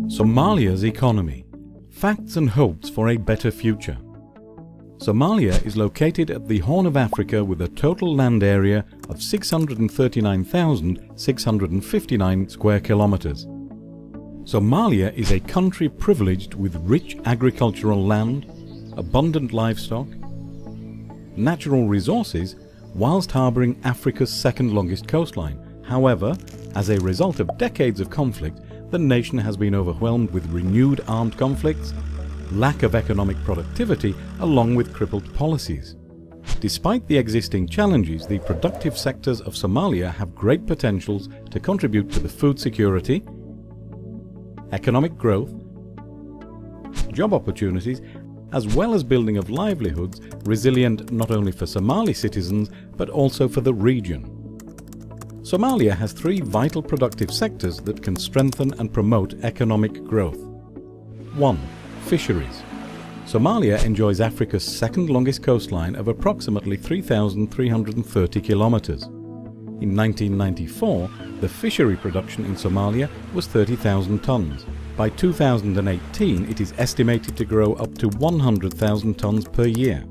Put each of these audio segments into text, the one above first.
Somalia's economy. Facts and hopes for a better future. Somalia is located at the Horn of Africa with a total land area of 639,659 square kilometers. Somalia is a country privileged with rich agricultural land, abundant livestock, natural resources, whilst harboring Africa's second longest coastline. However, as a result of decades of conflict, the nation has been overwhelmed with renewed armed conflicts, lack of economic productivity, along with crippled policies. Despite the existing challenges, the productive sectors of Somalia have great potentials to contribute to the food security, economic growth, job opportunities, as well as building of livelihoods resilient not only for Somali citizens but also for the region. Somalia has three vital productive sectors that can strengthen and promote economic growth. 1. Fisheries. Somalia enjoys Africa's second longest coastline of approximately 3,330 kilometers. In 1994, the fishery production in Somalia was 30,000 tons. By 2018, it is estimated to grow up to 100,000 tons per year.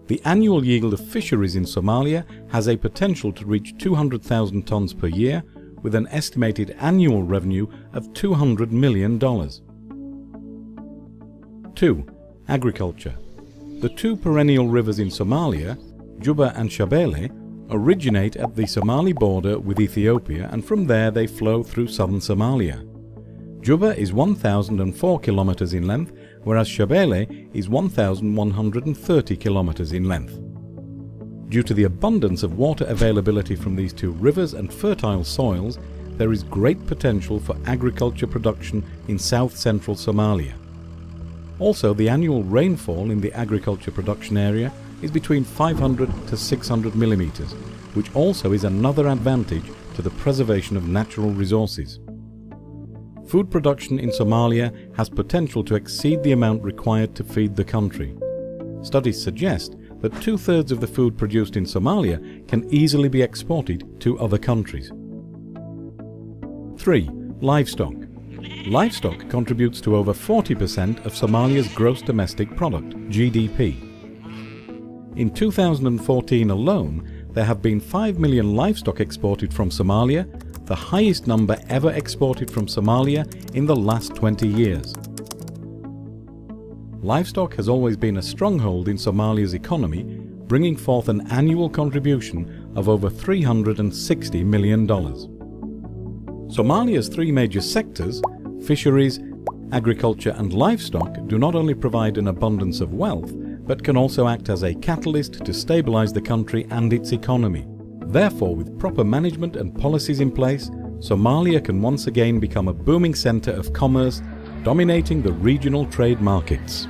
The annual yield of fisheries in Somalia has a potential to reach 200,000 tons per year, with an estimated annual revenue of $200 million. 2. Agriculture. The two perennial rivers in Somalia, Juba and Shabelle, originate at the Somali border with Ethiopia, and from there they flow through southern Somalia. Juba is 1,004 kilometers in length, whereas Shabelle is 1,130 kilometers in length. Due to the abundance of water availability from these two rivers and fertile soils, there is great potential for agriculture production in south-central Somalia. Also, the annual rainfall in the agriculture production area is between 500 to 600 millimeters, which also is another advantage to the preservation of natural resources. Food production in Somalia has potential to exceed the amount required to feed the country. Studies suggest that 2/3 of the food produced in Somalia can easily be exported to other countries. 3. Livestock. Livestock contributes to over 40% of Somalia's gross domestic product, GDP. In 2014 alone, there have been 5 million livestock exported from Somalia, the highest number ever exported from Somalia in the last 20 years. Livestock has always been a stronghold in Somalia's economy, bringing forth an annual contribution of over $360 million. Somalia's three major sectors, fisheries, agriculture and livestock, do not only provide an abundance of wealth, but can also act as a catalyst to stabilize the country and its economy. Therefore, with proper management and policies in place, Somalia can once again become a booming center of commerce, dominating the regional trade markets.